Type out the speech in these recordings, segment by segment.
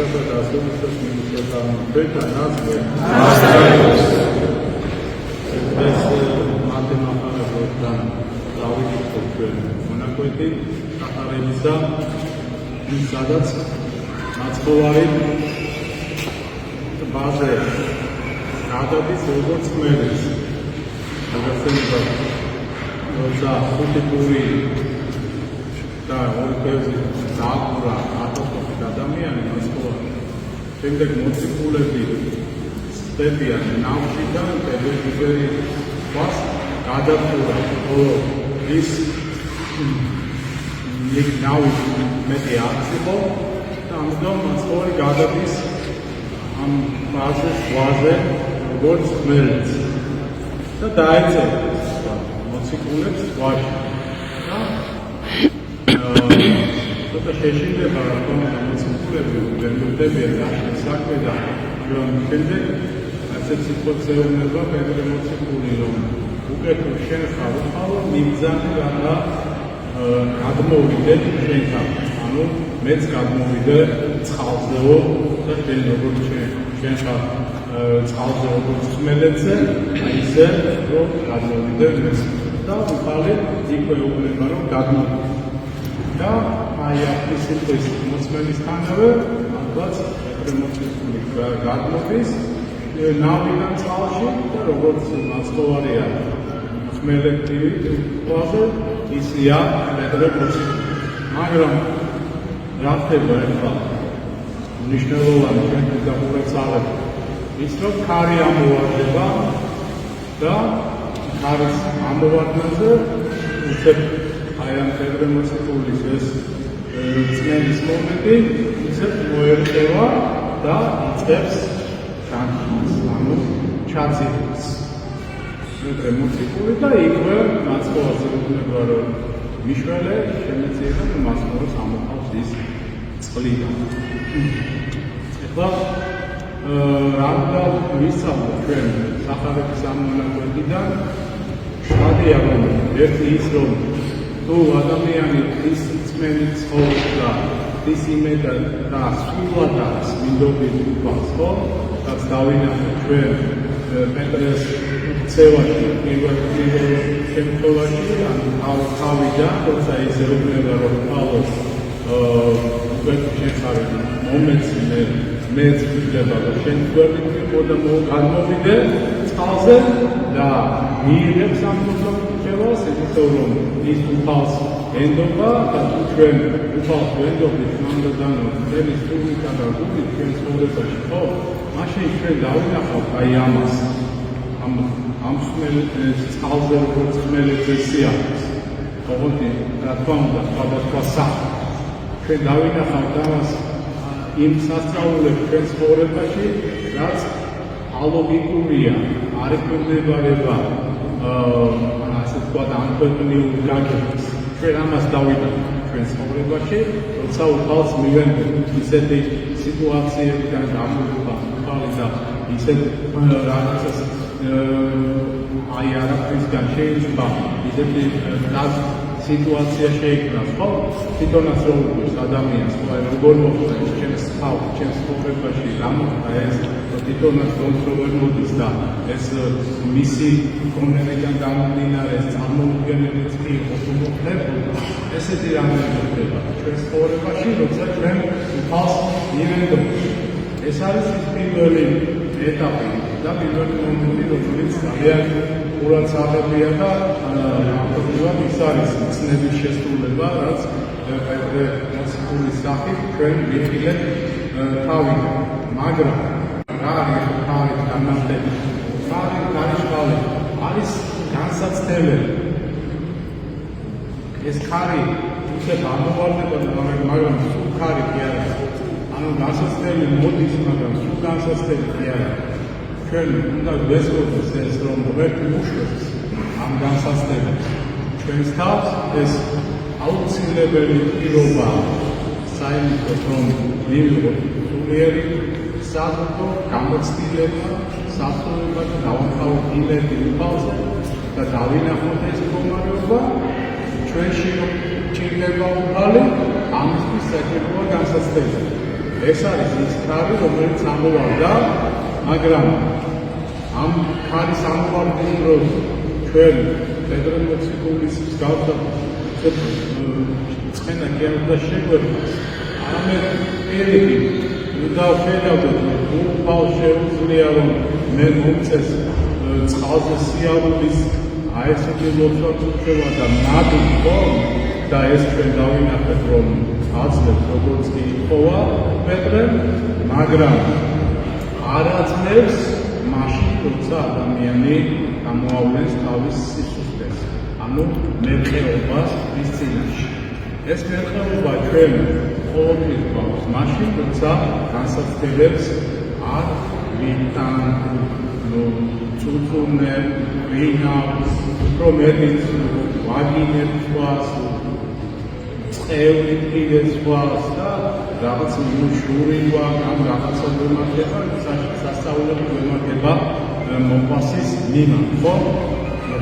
და დასრულებას მინუს თქვენთან აზრი ეს მათემატიკასთან დავიკითხოთ ჩვენ მონაკვეთი ახალებისა ის სადაც მაცხოვარი ბაზე გადადის როგორც ხმერის აგაცენება როცა ხუთი პური და ორი ფერზე დააყურა ატომობით ადამიანი მაცხოვარი შემდეგ მოციქულები სტებიან ნავთიდან პედაგოგიური ვას გადაყურა ხოლო ის ნავი მეტი არ იყო და ამიტომ მაცხოვარი გადადის ამ ვაზე როგორც ხმელეთს და დაეწერა მოციქულებს ვაში და შეშინდება რომ მოციქულები ვერდებიან ამ საქმე და რომ შემდეგ ასეთ სიტუაციებია პედაგოგი მოციქული რომ უკეთო შენ ხარ მიბძანი რა გადმოვიდეთ შენთან ანუ მეც გადმოვიდე წყალზეო და შენ როგორც შენ ხარ წყალზე როგორც ხმელეთზე ისე რომ გადმოვიდე მეც და უყალე იქვე უყურება რომ გადმოვიდე და აი ეს სიტყვის მოსმენისთანავე ალბათ მოციქული გადმოდის ნავიდან წყალში და როგორც მაცხოვარია ხმელეთი ყავზე ისია პედაგოგი მაგრამ რა ხდება ახლა მნიშვნელოვანი ჩვენთვის გამორაცალება ის რომ ქარი ამოვარდება და ქარის ამოვარდნაზე უცებ აი ამ პედაგოგის ეს წნევის მომენტი ისე მოერწევა და იწყებს ჩანს ანუ ჩაცილს მე მოციქული და იქვე მაცხოვარზე უნდა რომ მიშველე შემეცია და მაცხოვარს ამოყავს ის წყლიდან ეხლა რამდა ვისწავლოთ ჩვენ სახარების ამ მონაკვეთიდან შადია რომ ერთი ის რომ თუ ადამიანი ის წმენით ცხოვრობს და ის იმედა და სულად არის მინდობით უფალს ხო რაც დავინახეთ ჩვენ პეტრეს ცევაში პირველ შემთხვევაში ანუ თავიდან როცა ის ეუბნება რომ პავლოს შეცარი მომენტს მეც ვიდება და შენ გვერდით და გადმოვიდე წყალზე და მიიღებს ამ მოწოდებას ისე რომ ის უფალს ენდობა და ჩვენ უფალს ვენდობთ მანდადანო წელი სულისა და გული ჩვენ ცხოვრებაში ხო მაშინ ჩვენ დავინახავთ აი ამას ამ წყალზე როგორც ხმელეთზე სიახლეს ოღონდ რა თქმა უნდა სხვადასხვა სახით ჩვენ დავინახავთ ამას იმ სასწაულებს ჩვენ ცხოვრებაში რაც ალოგიკურია არ ეკვირდებარება ასე ვთქვათ ამქვეყნიურ გაგებას ჩვენ ამას დავინახავთ ჩვენ ცხოვრებაში როცა უფალს მივენდობთ ისეთი სიტუაციებიდან გამოვიდა და ისეთ რაღაცას აი არაფრისგან შეიძლება ისეთი სიტუაცია შეიქმნას, ხო? თვითონაც როგორც ადამიანს, როგორ მოხდა ჩემს ცხოვრებაში გამოხდა ეს თვითონაც როგორ მოდის და ეს მისი კონდენიდან გამომდინარე წარმომადგენელიც კი მოხდებოდა. ესეთი რამე ხდება ჩვენ ცხოვრებაში, როცა ჩვენ უფალს მივენდობთ. ეს არის პირველი ეტაპი და პირველი მომენტი, რომელიც ძალიან ყურადღებია და ამბობენ ის არის ცნების შესრულება, რაც პეტრე მოციქულის სახით ჩვენ ვიხილეთ თავიდან. მაგრამ რა არის თავის განმარტება? თავის გარშემო არის განსაცდელი. ეს ქარი ისეთ ამოვარდება, მაგრამ სულ ქარი კი არა. ანუ განსაცდელი მოდის, მაგრამ სულ განსაცდელი კი არა. ჩვენ უნდა ვესწროთ ეს რომ ერთი უშვებს ამ განსაცდელს ჩვენს თავს ეს აუცილებელი პირობა საერთოდ რომ მივიღოთ სულიერი საფრთხო გამოცდილება საფრთხოება და დავამთავროთ იმედი უფალზე და დავინახოთ ეს მდგომარეობა ჩვენში ჭირდება უფალი ამისთვის საჭიროა განსაცდელი ეს არის ის ქარი, რომელიც ამოვარდა, მაგრამ ამ ქარის ამოვარდის დროს ჩვენ პედრე მოციქულის გავდა ცხენა კი არ უნდა შეგვერდოს. არამედ პირიქით უნდა ვხედავდეთ, უფალ შეუძლია რომ მე მომწეს წყალზე სიარულის აი ესეთი ლოცვა წუხება და ნადი ხომ და ეს ჩვენ დავინახეთ რომ აძლევს როგორც კი იხოვა პეტრე, მაგრამ არ აძლევს მაშინ როცა ადამიანი გამოავლენს თავის სისუსტეს, ანუ მერყეობას ის წინაშე. ეს მერყეობა ჩვენ ყოველთვის გვაქვს მაშინ, როცა განსაცდელებს არ ვიტან წუწუნებ, ვინავს, უფრო მეტიც ვაგინებ სხვას, წევრი პირეს სხვას და რაღაც მუშურივა, ამ რაღაცა გვემართება, სასწაულები გვემართება მოყვასის მიმართ, ხო?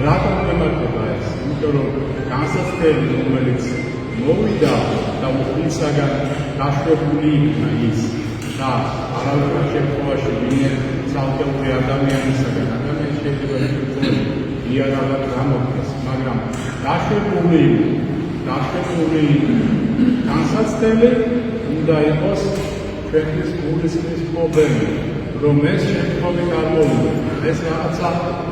რატომ გვემართება ეს? იმიტომ რომ განსაცდელი, რომელიც მოვიდა და უფლისაგან დაშვებული იქნა ის და არავითარ შემთხვევაში ვინმე ცალკეული ადამიანისაგან ადამიანის შეიძლება იარაღად გამოდგეს, მაგრამ დაშვებული განსაცდელი უნდა იყოს ჩვენთვის გულისხმის პრობლემა, რომ ეს შემთხვევით არ მოვიდა. ეს რაღაცა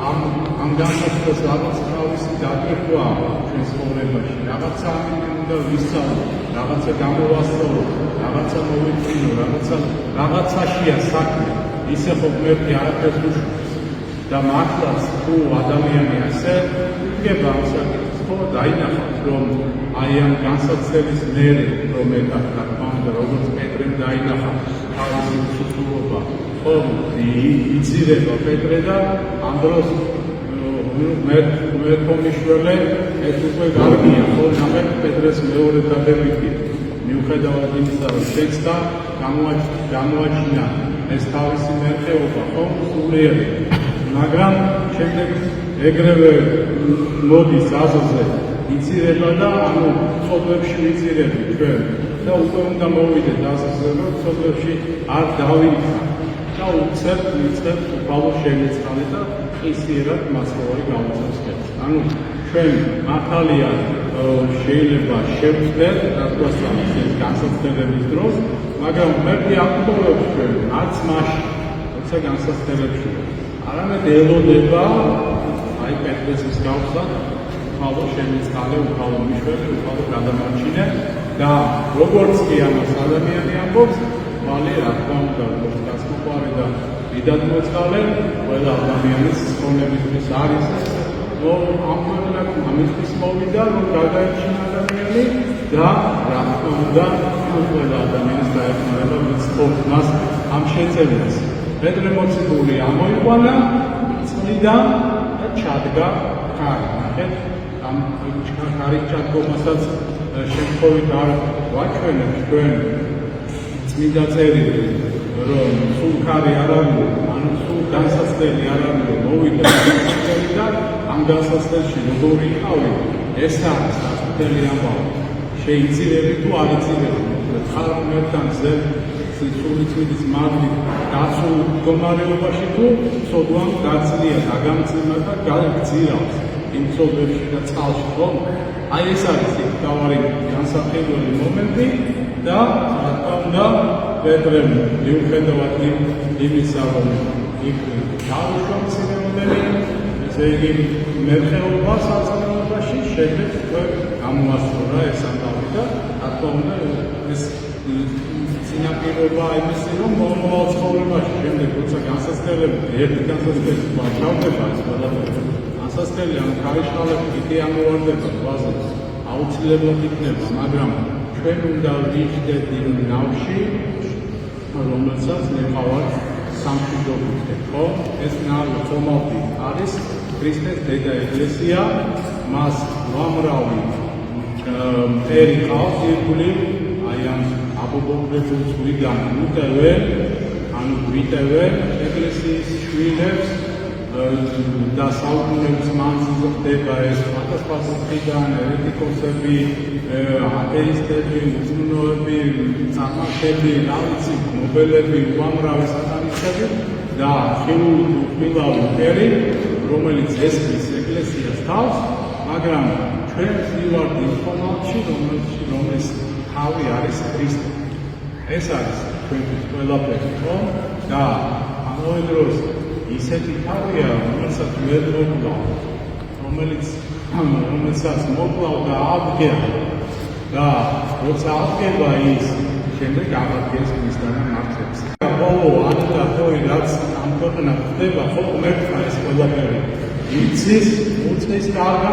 ამ განსაცდელს რაღაც თავისი დაგრეხვა ჩვენს ცხოვრებაში, რაღაცა უნდა ვისწავლოთ, რაღაცა გამოვასწავლოთ, რაღაცა მოვიწინო, რაღაცაშია საქმე. ისე ხო ღმერთი არაფერს უშუქს და მართლაც თუ ადამიანი ასე იქნება ამ საკითხს, ხო დაინახავს რომ აი ამ განსაცდელის მერე რომ ეტა რა თქმა უნდა როგორც პეტრემ დაინახა თავისი უცდურობა, ხო იცირება პეტრე და ამ დროს მერტომიშველე ეს უკვე გარგია, ხო ნახეთ პეტრეს მეორე დადებითი მიუხედავად იმისა რომ შეცდა გამოაჩინა ეს თავისი მერყეობა, ხო სულიერი, მაგრამ შემდეგ ეგრევე მოდის აზრზე იცირება და ანუ ცოდვებში ვიცირები ჩვენ და უკვე უნდა მოვიდეთ აზრზე რომ ცოდვებში არ დავიქნა და უცებ ვიწყებ უფალო შემიწყალე და ისიერად მასოვარი გავუწევს. ანუ ჩვენ მართალია შეიძლება შევხვდეთ რადგან ეს განსაცდელების დროს, მაგრამ ღმერთი აკუთვნებს ჩვენ არც მაშინ, როცა განსაცდელებში არამედ ელოდება აი პეტრეს მსგავსად უფალო შემიწყალე, უფალო მიშველი, უფალო გადამარჩინე და როგორც კი ამას ადამიანი ამბობს, მალე რა თქმა უნდა როგორც გასწყვარი და დიდად მოწყალე ყველა ადამიანის ცხოვრებისთვის არის ამისთვის მოვიდა რომ გადაეჩინა ადამიანი და რა თქმა უნდა ყველა ადამიანის დაეხმარება მიცხოვს მას ამ შეწევლას. პეტრე მოციქული ამოიყვანა წლიდან და ჩადგა ქარი. ნახეთ ამ ქარის ჩადგომასაც შემთხვევით არ ვაჩვენებ ჩვენ წმინდა წერილი რომ სულ ქარი არ არის, ანუ სულ განსაცდელი არ არის, მოვიდა განსაცდელი და ამ განსაცდელში როგორი იყავი, ეს არის სასწრაფელი ამბავი. შეიცირები თუ არ იცირები, ხალხთან ზე სული წმინდის მადლით დაცულ მდგომარეობაში თუ ცოდვამ გაწლია, დაგამწიმა და გაგძირავს იმ ცოდვებში და წყალში, ხო? აი ეს არის იქ თავარი განსახილველი მომენტი და რა თქმა უნდა პეტრემ მიუხედავად იმისა რომ იქ დაუშვა მცირემოდელი, ესე იგი მერყეობა საწინააღმდეგოში შემდეგ უკვე გამოასწორა ეს ამბავი და რა თქმა უნდა ეს წინაპირობა იმისი რომ მომავალ ცხოვრებაში შემდეგ როცა განსაცდელები ერთი განსაცდელი ჩავდება ეს ყველაფერი განსაცდელი ან ქარიშხალები იგი ამოვარდება გვაზე აუცილებლად იქნება, მაგრამ ჩვენ უნდა ვიждდეთ იმ ნავში რომელსაც ნეყავართ სამშვიდობო ვიქნებ, ხო? ეს ნავი ხომალდი არის ქრისტეს დედა ეკლესია, მას უამრავი მტერი ყავს ირგვლივ, აი ამ აბობობებულ ზღვიდან ვიტევენ ეკლესიის შვილებს და საუკუნეების მანძილზე ხდება ეს ფანტასტიკიდან ერეტიკოსები, ათეისტები, მუსლიმები, წარმართები, რა ვიცი, ნობელები, უამრავი სატანისტები და ხილული ფერი, რომელიც ესმის ეკლესიას თავს, მაგრამ ჩვენ ვივართ იმ ხომალდში, რომლის თავი არის ქრისტე. ეს არის ჩვენთვის ყველაფერი, ხო? და ამავე დროს ისეთი თავია, რომელსაც ვერ მოკლავ, რომელსაც მოკლავ და აღდგება და როცა აღდგება ის შემდეგ აღდგეს მისგან მართლებს. ბოლო ანდა ხოი რაც ამ ქვეყანას ხდება, ხო მერტყა ეს ყველაფერი. იცის უწეს კარგა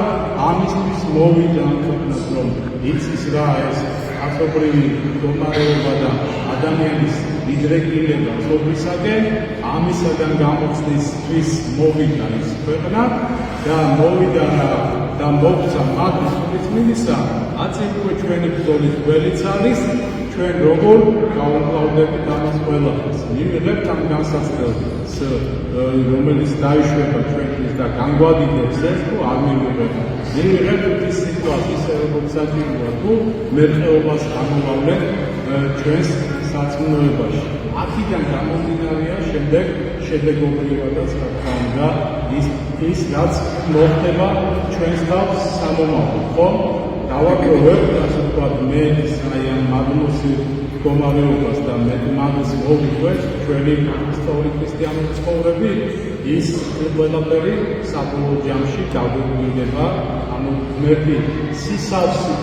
ამისთვის მოვიდა ამ ქვეყანას, რომ იცის რა ეს ასობრივი მდგომარეობა და ადამიანის მიდრეკილება სოფლისაკენ, ამისაგან გამოცდისთვის მოვიდა ის ქვეყნა და მოვიდა და მოგცა მათთვის მიწმილისა, აწინუე ჩვენი ბრძოლის გველიც არის, ჩვენ როგორ გავუკლავდებით ამას ყველაფერს. მივიღებთ ამ განსაცდელს, რომელიც დაიშვება ჩვენთვის და განგვადიდებს ეს, თუ არ მივიღებთ. მივიღებთ ის სიტუაცია, როგორც საჭიროა, თუ მერყეობას გამოვავლეთ ჩვენს სარწმუნოებაში. აქედან გამომდინარეა შემდეგ შედეგობრივადაც რა თქმა უნდა ის რაც მოხდება ჩვენს თავს სამომავლოდ, ხო? დავაკროვებ, ასე ვთქვათ, მე აი ამ მაგნუსი მდგომარეობას და მე მაგის მოვიყვეთ ჩვენი ისტორიული ქრისტიანული ცხოვრები, ის ყველაფერი საბოლოო ჯამში დაგვიგვირდება, ანუ ღმერთი სისავსით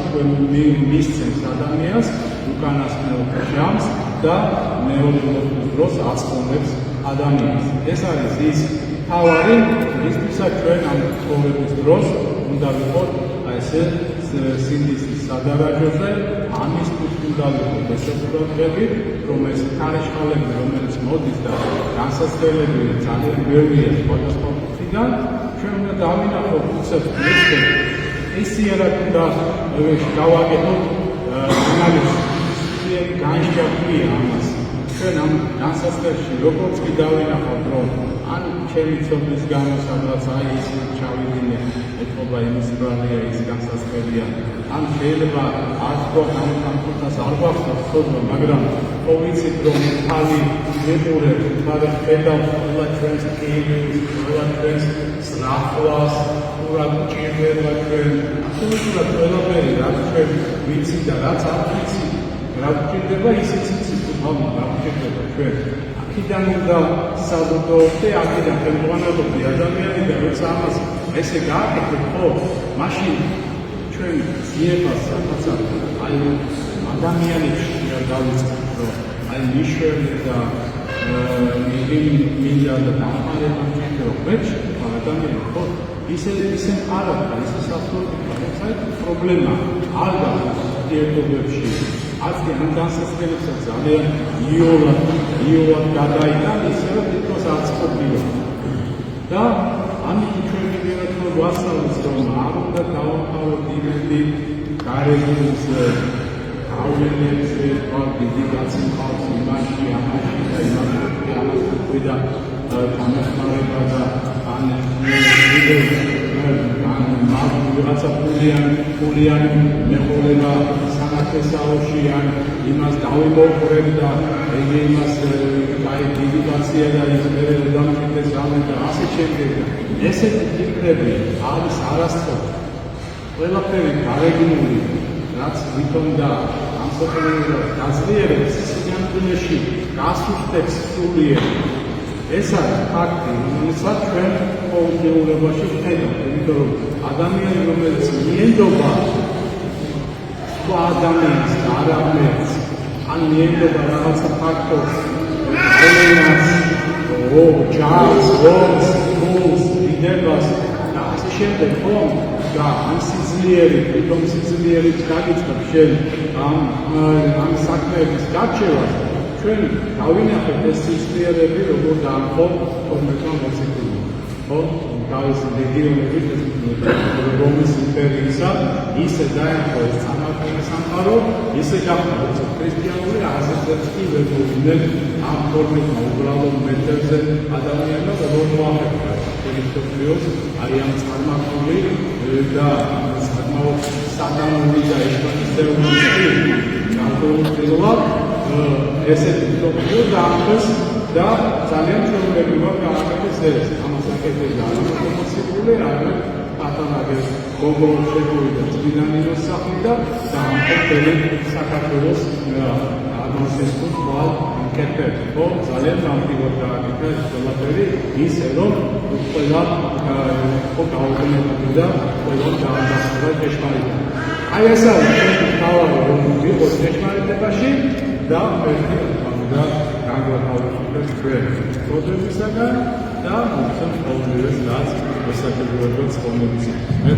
მისცემს ადამიანს უკანასკნელ ჟამს და მეორე მოხდის დროს აწყობებს ადამიანს. ეს არის ის თავარი, რისთვისაც ჩვენ ამ ცხოვრების დროს უნდა ვიყოთ ესე სინდისის სადარაჯოზე, ამისთვის უნდა ვიყოთ ესე ყურადღებით, რომ ეს ქარიშხალები, რომელიც მოდის და განსაცდელები ძალიან ბევრია სხვადასხვა კუთხიდან, ჩვენ უნდა დავინახოთ უცებ მესტე ისიერად უნდა გავაკეთოთ ანალიზი, ისიერი განსხვავებულია ამას. ჩვენ ამ განსაცდელში როგორც კი დავინახოთ, რომ ან ჩემი ცოდნის გამო სადღაც აი ის ჩავიდინე, ეთქობა იმის ბრალია ის განსაცდელია, ან შეიძლება არ თქვა ამ კუთხას არ გვახსოვს ცოდნა, მაგრამ ხო ვიცით რომ ხალი ვიყურებ, მაგრამ ხედავ ყველა ჩვენს კიბის, ყველა ჩვენს ზრახვას,ურად ჭირდება ჩვენ, აბსოლუტურად ყველაფერი რაც ჩვენ ვიცი და რაც არ ვიცი, რა გვჭირდება ისიც იცით, რა გვჭირდება ჩვენ. აქედან უნდა საზრდოობდე, აქედან ხელმძღვანელობდე ადამიანი და როცა ამას ესე გააკეთებ, ხო, მაშინ ჩვენ ძიებას რაღაცა აი ადამიანებში დავიწყებთ, რომ აი მიშველი და მინდა და დამყარება მჭირდება ღმერთში, ადამიანი, ხო, ისე არა, ისე საფრთხეა, საერთოდ პრობლემა არ გაქვს ერთობებში. Azi am განსაცდელებსაც ძალიან იოლად გადაიტან, ისევე თვითონ აწყობია. და ამით ჩვენ მივიღეთ რომ ვასწავლეთ, რომ არ უნდა დავამყაროთ იმედი გარეგნის გავლენებს, დიდი გაცემყავს იმაში, ამაში და იმაში და თანახმარება და ან რაღაცა ფულიანი მეყოლება სამართლესაოში ან იმას დავიმოყრებ და იმას აი დიდი კაცია და ის მერე დამჭირდეს რამე და ასე შემდეგ. ესეთი ფიქრები არის არასწორი. ყველაფერი გარეგნული, რაც ვითომ და ამსოფლმეულად გაძლიერებს სინამდვილეში გასუსტებს სულიერ. ეს არის ფაქტი, რომელსაც ჩვენ ყოველდღიურობაში ვხედავთ, იმიტომ რომ ადამიანი, რომელიც მიენდობა სხვა ადამიანს და არ აღმერთს, ან მიენდობა რაღაცა ფაქტორს, რომელსაც ჯარს, ომს, ფულს, დიდებას და ასე შემდეგ, ხო? და ამ სიძლიერით, თვითონ სიძლიერით გაგიწყებს შენ ამ საქმეების გარჩევას, ჩვენ დავინახეთ ეს სიძლიერები როგორ დაამხობ 12 მოციქულმა. ხო? თავისი ლეგიონებით რომის იმპერიისა ისე დაემხო ეს სამყარო, ისე გახდა როცა ქრისტიანული ასეთებს კი ვერ მოვიდნენ ამ ფორმებმა უბრალოდ მეთერზე ადამიანმა რომ მოახერხა. მსოფლიოს აი ამ წარმართული და საკმაოდ საგანური და ესპანისტეულის განხორციელება ესეთი მსოფლიო დაამხეს და ძალიან ჩვეულებრივად გააკეთეს ეს. ამას აკეთებს არა პროფესიული, არამედ პატანაგეს გოგო შეგუდა წმინდანინოს სახლი და დაამხეს საქართველოს ამასის თვალ კეთებს. ძალიან გამტივად გააკეთა ეს ყველაფერი ისე რომ ყველა ხო გაუგებრდა და ყველა დაადასტურა ჭეშმარიტად. აი ეს არის თავი რომ ვიყოს ჭეშმარიტებაში და ერთი და განგვათავისუფლებს ჩვენ პრობლემისაგან და მოხსენ ყოველივეს რაც ესაკებულებად ცხოვრებისა. მე